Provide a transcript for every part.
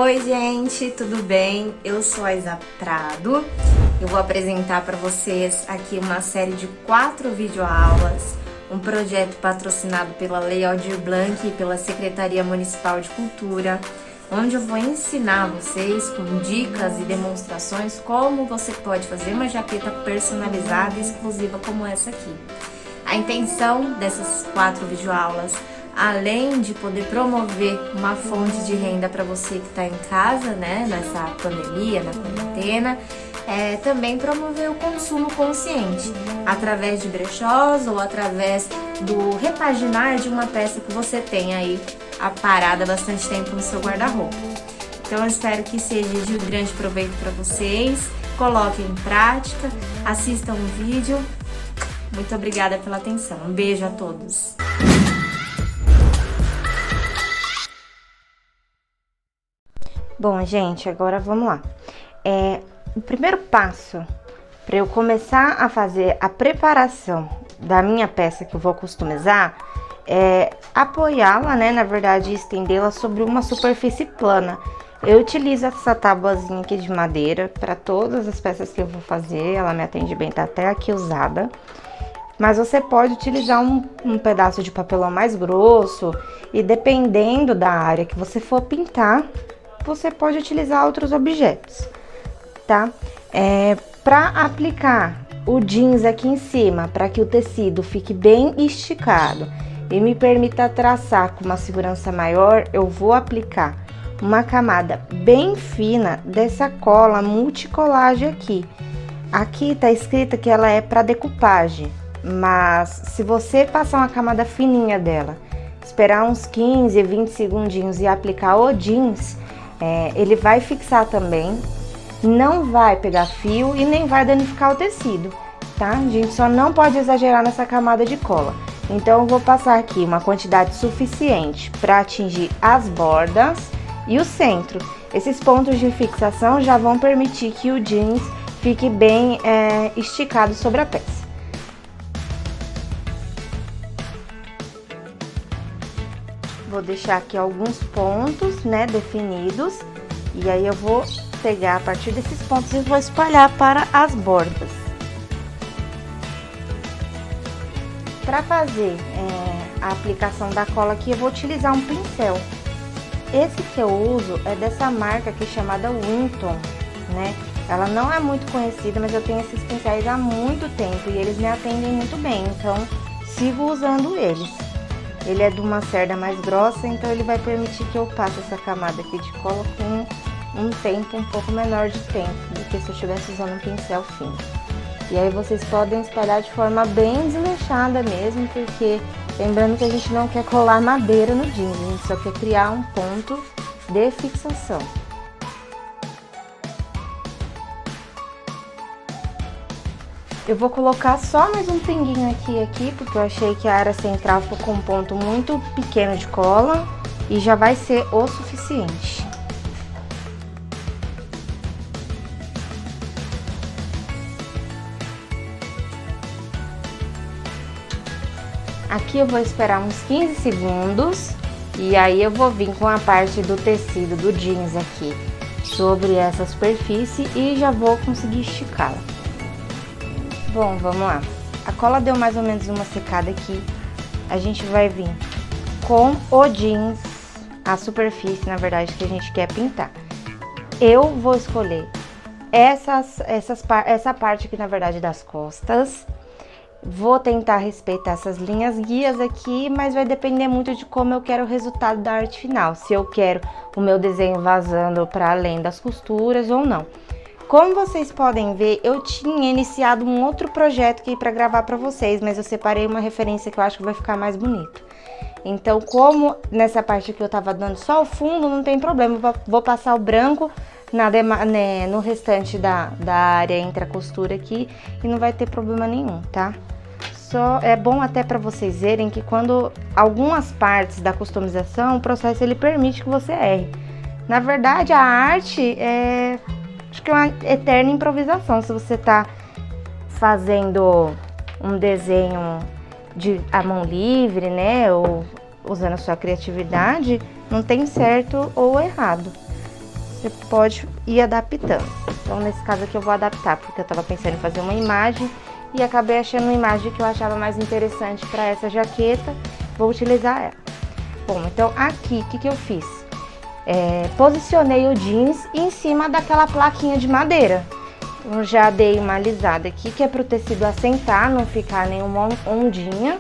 Oi gente, tudo bem? Eu sou a Isa Prado. Eu vou apresentar para vocês aqui uma série de 4 videoaulas, um projeto patrocinado pela Lei Aldir Blanc e pela Secretaria Municipal de Cultura, onde eu vou ensinar vocês com dicas e demonstrações como você pode fazer uma jaqueta personalizada e exclusiva como essa aqui. A intenção dessas 4 videoaulas, além de poder promover uma fonte de renda para você que está em casa, né, nessa pandemia, na quarentena, é também promover o consumo consciente, através de brechós ou através do repaginar de uma peça que você tem aí parada há bastante tempo no seu guarda-roupa. Então eu espero que seja de grande proveito para vocês, coloquem em prática, assistam o vídeo. Muito obrigada pela atenção. Um beijo a todos. Bom, gente, agora vamos lá. O primeiro passo para eu começar a fazer a preparação da minha peça que eu vou customizar é apoiá-la, né? Na verdade, estendê-la sobre uma superfície plana. Eu utilizo essa tabuazinha aqui de madeira para todas as peças que eu vou fazer. Ela me atende bem, tá até aqui usada. Mas você pode utilizar um pedaço de papelão mais grosso e dependendo da área que você for pintar, você pode utilizar outros objetos, tá? Para aplicar o jeans aqui em cima, para que o tecido fique bem esticado e me permita traçar com uma segurança maior, eu vou aplicar uma camada bem fina dessa cola multicolagem aqui. Aqui tá escrito que ela é para decupagem, mas se você passar uma camada fininha dela, esperar uns 15, 20 segundinhos e aplicar o jeans, ele vai fixar também, não vai pegar fio e nem vai danificar o tecido, tá? A gente só não pode exagerar nessa camada de cola. Então eu vou passar aqui uma quantidade suficiente para atingir as bordas e o centro. Esses pontos de fixação já vão permitir que o jeans fique bem esticado sobre a peça. Vou deixar aqui alguns pontos, né, definidos, e aí eu vou pegar a partir desses pontos e vou espalhar para as bordas. Para fazer a aplicação da cola aqui, eu vou utilizar um pincel. Esse que eu uso é dessa marca aqui chamada Winton, né? Ela não é muito conhecida, mas eu tenho esses pincéis há muito tempo e eles me atendem muito bem, então sigo usando eles. Ele é de uma cerda mais grossa, então ele vai permitir que eu passe essa camada aqui de cola com um tempo um pouco menor de tempo do que se eu estivesse usando um pincel fino. E aí vocês podem espalhar de forma bem desleixada mesmo, porque lembrando que a gente não quer colar madeira no jeans, a gente só quer criar um ponto de fixação. Eu vou colocar só mais um pinguinho aqui, porque eu achei que a área central ficou com um ponto muito pequeno de cola e já vai ser o suficiente. Aqui eu vou esperar uns 15 segundos e aí eu vou vir com a parte do tecido do jeans aqui sobre essa superfície e já vou conseguir esticá-la. Bom, vamos lá. A cola deu mais ou menos uma secada aqui. A gente vai vir com o jeans, a superfície, na verdade, que a gente quer pintar. Eu vou escolher essa parte aqui, na verdade, das costas. Vou tentar respeitar essas linhas guias aqui, mas vai depender muito de como eu quero o resultado da arte final. Se eu quero o meu desenho vazando para além das costuras ou não. Como vocês podem ver, eu tinha iniciado um outro projeto aqui para gravar para vocês, mas eu separei uma referência que eu acho que vai ficar mais bonito. Então, como nessa parte aqui eu tava dando só o fundo, não tem problema, vou passar o branco no restante da área entre a costura aqui e não vai ter problema nenhum, tá? Só é bom até para vocês verem que quando algumas partes da customização, o processo ele permite que você erre. Na verdade, a arte acho que é uma eterna improvisação. Se você tá fazendo um desenho à mão livre, né, ou usando a sua criatividade, não tem certo ou errado. você pode ir adaptando. Então, nesse caso aqui eu vou adaptar, porque eu tava pensando em fazer uma imagem e acabei achando uma imagem que eu achava mais interessante para essa jaqueta. Vou utilizar ela. Bom, então aqui, o que eu fiz? Posicionei o jeans em cima daquela plaquinha de madeira. Eu já dei uma alisada aqui, que é para o tecido assentar, não ficar nenhuma ondinha,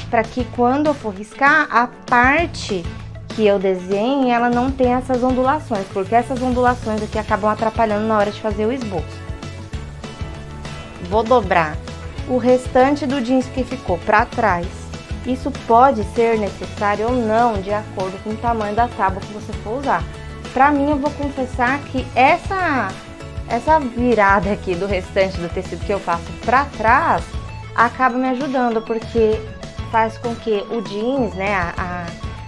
para que quando eu for riscar, a parte que eu desenhe, ela não tenha essas ondulações, porque essas ondulações aqui acabam atrapalhando na hora de fazer o esboço. Vou dobrar o restante do jeans que ficou para trás. Isso pode ser necessário ou não, de acordo com o tamanho da tábua que você for usar. Para mim, eu vou confessar que essa virada aqui do restante do tecido que eu faço para trás acaba me ajudando, porque faz com que o jeans, né,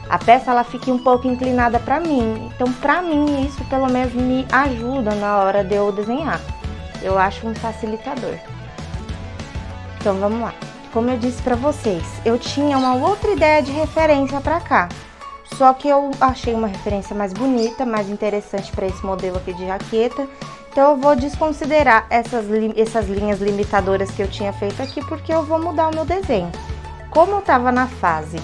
a peça, ela fique um pouco inclinada para mim. Então, para mim, isso pelo menos me ajuda na hora de eu desenhar. Eu acho um facilitador. Então, vamos lá. Como eu disse para vocês, eu tinha uma outra ideia de referência para cá. Só que eu achei uma referência mais bonita, mais interessante para esse modelo aqui de jaqueta. Então eu vou desconsiderar essas linhas limitadoras que eu tinha feito aqui, porque eu vou mudar o meu desenho. Como eu estava na fase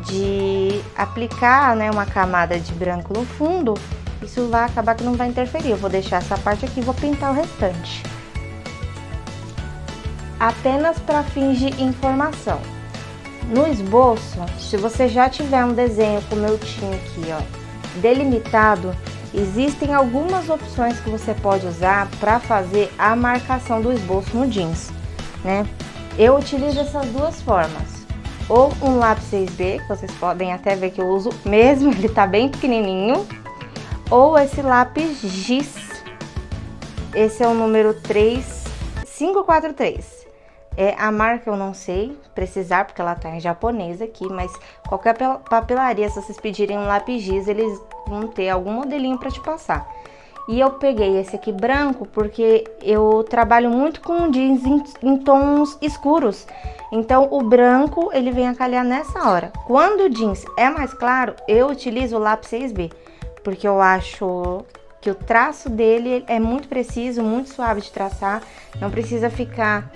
de aplicar, né, uma camada de branco no fundo, isso vai acabar que não vai interferir. Eu vou deixar essa parte aqui e vou pintar o restante. Apenas para fins de informação. No esboço, se você já tiver um desenho como eu tinha aqui, ó, delimitado, existem algumas opções que você pode usar para fazer a marcação do esboço no jeans, né? Eu utilizo essas duas formas. Ou um lápis 6B, que vocês podem até ver que eu uso mesmo, ele tá bem pequenininho. Ou esse lápis Giz. Esse é o número 3543. A marca eu não sei precisar, porque ela tá em japonês aqui, mas qualquer papelaria, se vocês pedirem um lápis Giz, eles vão ter algum modelinho para te passar. E eu peguei esse aqui branco porque eu trabalho muito com jeans em tons escuros. Então o branco ele vem a calhar nessa hora. Quando o jeans é mais claro, eu utilizo o lápis 6B, porque eu acho que o traço dele é muito preciso, muito suave de traçar, não precisa ficar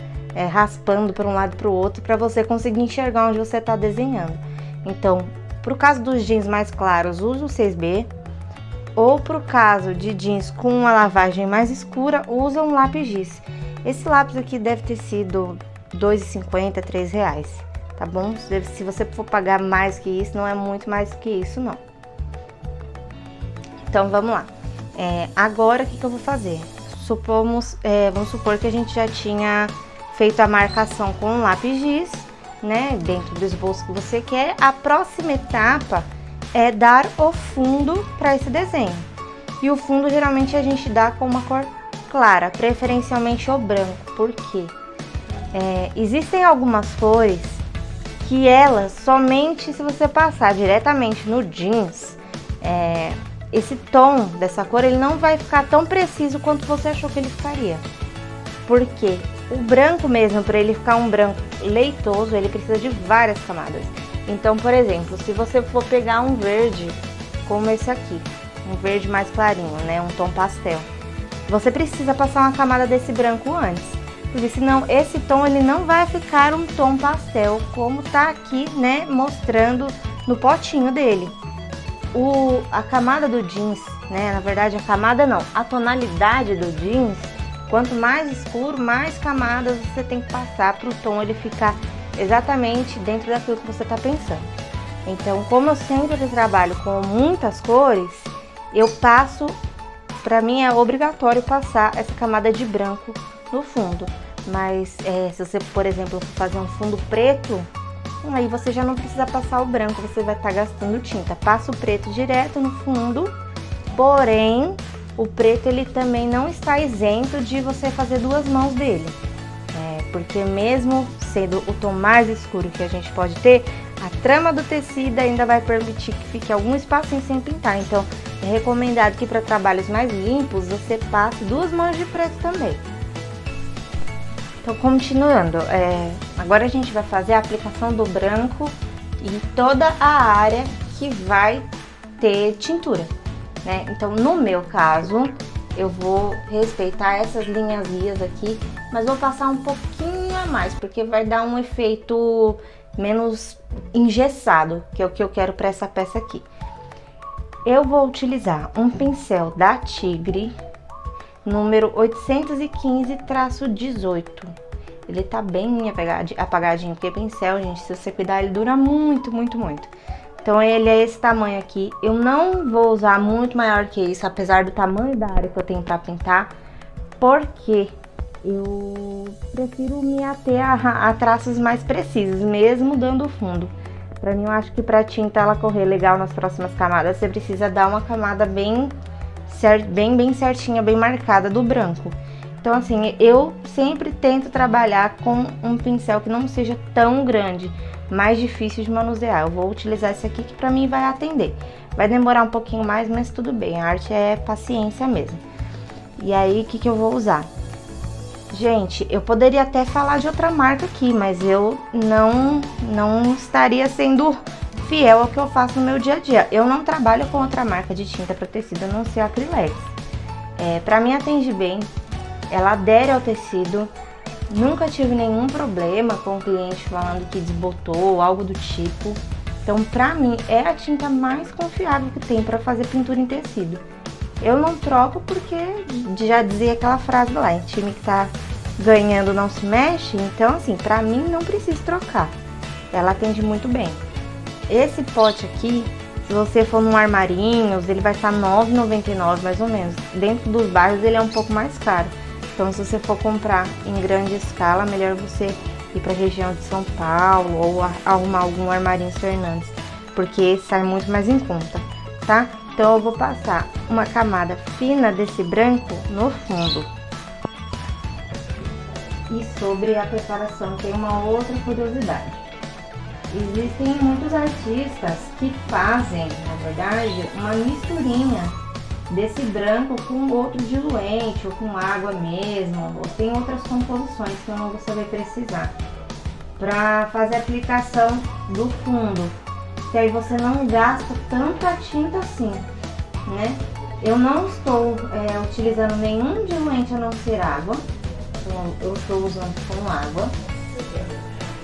raspando para um lado e para o outro para você conseguir enxergar onde você está desenhando. Então, para o caso dos jeans mais claros, uso o 6B, ou para o caso de jeans com uma lavagem mais escura, usa um lápis Giz. Esse lápis aqui deve ter sido R$ 2,50, R$ 3, tá bom? Se você for pagar mais que isso, não é muito mais que isso, não. Então, vamos lá. Agora, o que eu vou fazer? Vamos supor que a gente já tinha feito a marcação com um lápis Giz, né, dentro do esboço que você quer. A próxima etapa é dar o fundo para esse desenho. E o fundo geralmente a gente dá com uma cor clara, preferencialmente o branco. Por quê? Existem algumas cores que elas, somente se você passar diretamente no jeans, esse tom dessa cor ele não vai ficar tão preciso quanto você achou que ele ficaria. Por quê? O branco mesmo, para ele ficar um branco leitoso, ele precisa de várias camadas. Então, por exemplo, se você for pegar um verde como esse aqui, um verde mais clarinho, né, um tom pastel, você precisa passar uma camada desse branco antes, porque senão esse tom ele não vai ficar um tom pastel como tá aqui, né, mostrando no potinho dele. A camada do jeans, né, na verdade a camada não, a tonalidade do jeans, quanto mais escuro, mais camadas você tem que passar para o tom ele ficar exatamente dentro daquilo que você está pensando. Então, como eu sempre trabalho com muitas cores, eu passo, para mim é obrigatório passar essa camada de branco no fundo. Mas se você, por exemplo, fazer um fundo preto, aí você já não precisa passar o branco, você vai estar gastando tinta. Passa o preto direto no fundo, porém o preto ele também não está isento de você fazer duas mãos dele. Porque mesmo sendo o tom mais escuro que a gente pode ter, a trama do tecido ainda vai permitir que fique algum espacinho sem pintar. Então é recomendado que para trabalhos mais limpos você passe duas mãos de preto também. Então, continuando, agora a gente vai fazer a aplicação do branco em toda a área que vai ter tintura. né? Então, no meu caso, eu vou respeitar essas linhas guias aqui, mas vou passar um pouquinho a mais, porque vai dar um efeito menos engessado, que é o que eu quero para essa peça aqui. Eu vou utilizar um pincel da Tigre, número 815-18. Ele tá bem apagadinho, porque pincel, gente, se você cuidar, ele dura muito, muito, muito. Então ele é esse tamanho aqui. Eu não vou usar muito maior que isso, apesar do tamanho da área que eu tenho para pintar, porque eu prefiro me ater a traços mais precisos, mesmo dando fundo. Pra mim, eu acho que pra tinta ela correr legal nas próximas camadas, você precisa dar uma camada bem certinha, bem marcada do branco. Então, assim, eu sempre tento trabalhar com um pincel que não seja tão grande, mais difícil de manusear. Eu vou utilizar esse aqui que pra mim vai atender. Vai demorar um pouquinho mais, mas tudo bem, a arte é paciência mesmo. E aí, o que eu vou usar? Gente, eu poderia até falar de outra marca aqui, mas eu não estaria sendo fiel ao que eu faço no meu dia a dia. Eu não trabalho com outra marca de tinta para tecido, a não ser a Acrylex. Pra mim atende bem, ela adere ao tecido. Nunca tive nenhum problema com o cliente falando que desbotou, algo do tipo. Então, pra mim, é a tinta mais confiável que tem para fazer pintura em tecido. Eu não troco porque já dizia aquela frase lá, time que tá ganhando não se mexe. Então, assim, pra mim não preciso trocar. Ela atende muito bem. Esse pote aqui, se você for num Armarinhos, ele vai estar R$ 9,99 mais ou menos. Dentro dos bairros ele é um pouco mais caro. Então, se você for comprar em grande escala, melhor você ir para a região de São Paulo ou arrumar algum Armarinhos Fernandes, porque sai muito mais em conta, tá? Então, eu vou passar uma camada fina desse branco no fundo. E sobre a preparação, tem uma outra curiosidade. Existem muitos artistas que fazem, na verdade, uma misturinha desse branco com outro diluente, ou com água mesmo, ou tem outras composições que eu não vou saber precisar, para fazer a aplicação do fundo, que aí você não gasta tanta tinta assim, né? Eu não estou utilizando nenhum diluente a não ser água, então eu estou usando com água.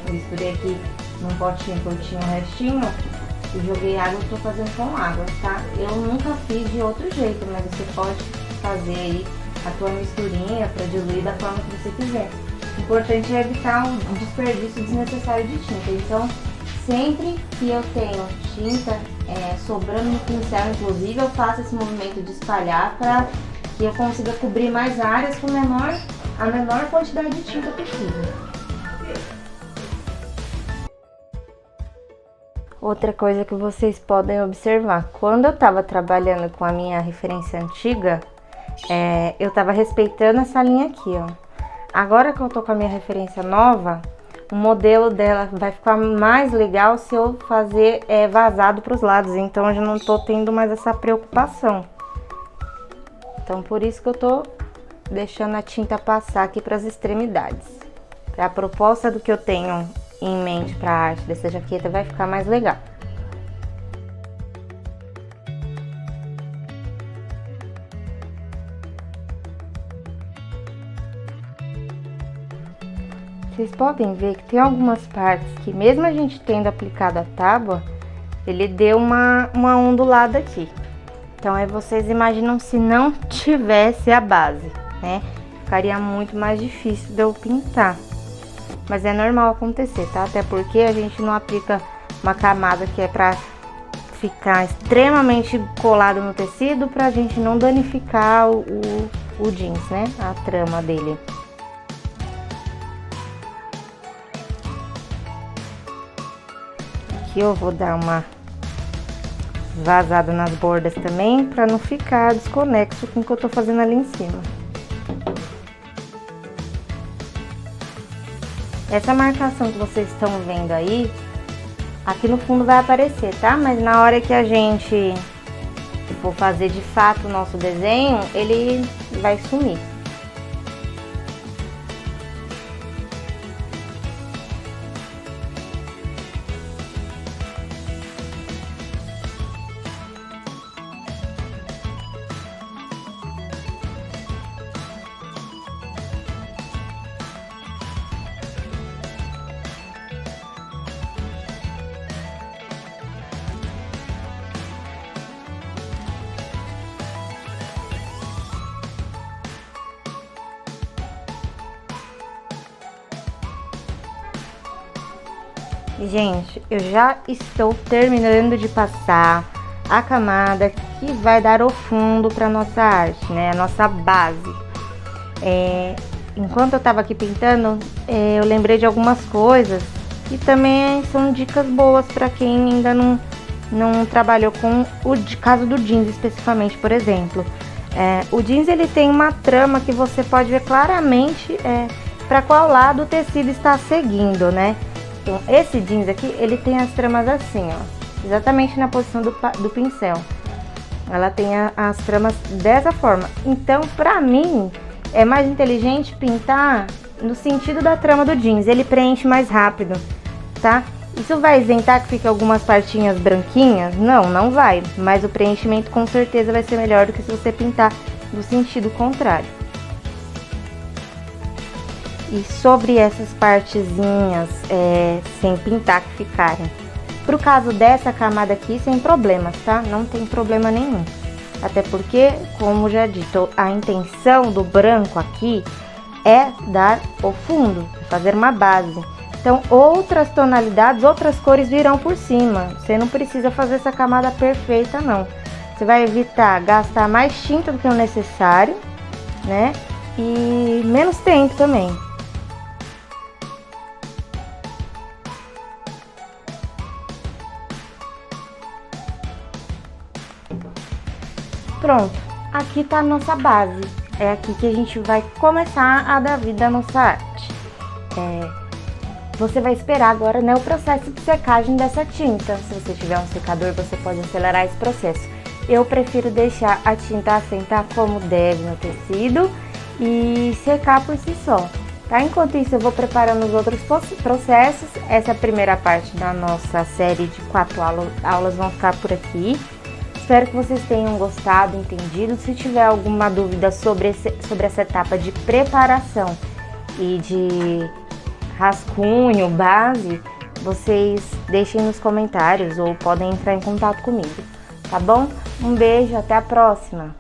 Eu misturei aqui num potinho que eu tinha um restinho, eu joguei água e estou fazendo com água, tá? Eu nunca fiz de outro jeito, mas você pode fazer aí a tua misturinha para diluir da forma que você quiser. O importante é evitar o desperdício desnecessário de tinta. Então, sempre que eu tenho tinta sobrando no pincel, inclusive, eu faço esse movimento de espalhar para que eu consiga cobrir mais áreas com a menor quantidade de tinta possível. Outra coisa que vocês podem observar, quando eu estava trabalhando com a minha referência antiga, eu estava respeitando essa linha aqui, ó. Agora que eu tô com a minha referência nova, o modelo dela vai ficar mais legal se eu fazer vazado para os lados, então eu já não tô tendo mais essa preocupação. Então por isso que eu tô deixando a tinta passar aqui para as extremidades. A proposta do que eu tenho em mente para a arte dessa jaqueta vai ficar mais legal. Vocês podem ver que tem algumas partes que, mesmo a gente tendo aplicado a tábua, ele deu uma ondulada aqui. Então aí vocês imaginam se não tivesse a base, né? Ficaria muito mais difícil de eu pintar. Mas é normal acontecer, tá? Até porque a gente não aplica uma camada que é pra ficar extremamente colado no tecido, pra gente não danificar o jeans, né? A trama dele. Aqui eu vou dar uma vazada nas bordas também, pra não ficar desconexo com o que eu tô fazendo ali em cima. Essa marcação que vocês estão vendo aí, aqui no fundo vai aparecer, tá? Mas na hora que a gente for fazer de fato o nosso desenho, ele vai sumir. Gente, eu já estou terminando de passar a camada que vai dar o fundo para nossa arte, né? A nossa base. Enquanto eu estava aqui pintando, eu lembrei de algumas coisas que também são dicas boas para quem ainda não trabalhou com o caso do jeans especificamente, por exemplo. O jeans ele tem uma trama que você pode ver claramente para qual lado o tecido está seguindo, né? Então, esse jeans aqui, ele tem as tramas assim, ó, exatamente na posição do pincel. Ela tem as tramas dessa forma. Então, pra mim, é mais inteligente pintar no sentido da trama do jeans. Ele preenche mais rápido, tá? Isso vai isentar que fique algumas partinhas branquinhas? Não, não vai. Mas o preenchimento com certeza vai ser melhor do que se você pintar no sentido contrário. E sobre essas partezinhas sem pintar que ficarem, pro caso dessa camada aqui, sem problemas, tá? Não tem problema nenhum. Até porque, como já dito, a intenção do branco aqui é dar o fundo, fazer uma base. Então, outras tonalidades, outras cores virão por cima. Você não precisa fazer essa camada perfeita, não. Você vai evitar gastar mais tinta do que o necessário, né? E menos tempo também. Pronto, aqui tá a nossa base. É aqui que a gente vai começar a dar vida à nossa arte. Você vai esperar agora, né, o processo de secagem dessa tinta. Se você tiver um secador, você pode acelerar esse processo. Eu prefiro deixar a tinta assentar como deve no tecido e secar por si só, tá? Enquanto isso, eu vou preparando os outros processos. Essa primeira parte da nossa série de 4 aulas vão ficar por aqui. Espero que vocês tenham gostado, entendido. Se tiver alguma dúvida sobre essa etapa de preparação e de rascunho, base, vocês deixem nos comentários ou podem entrar em contato comigo, tá bom? Um beijo, até a próxima!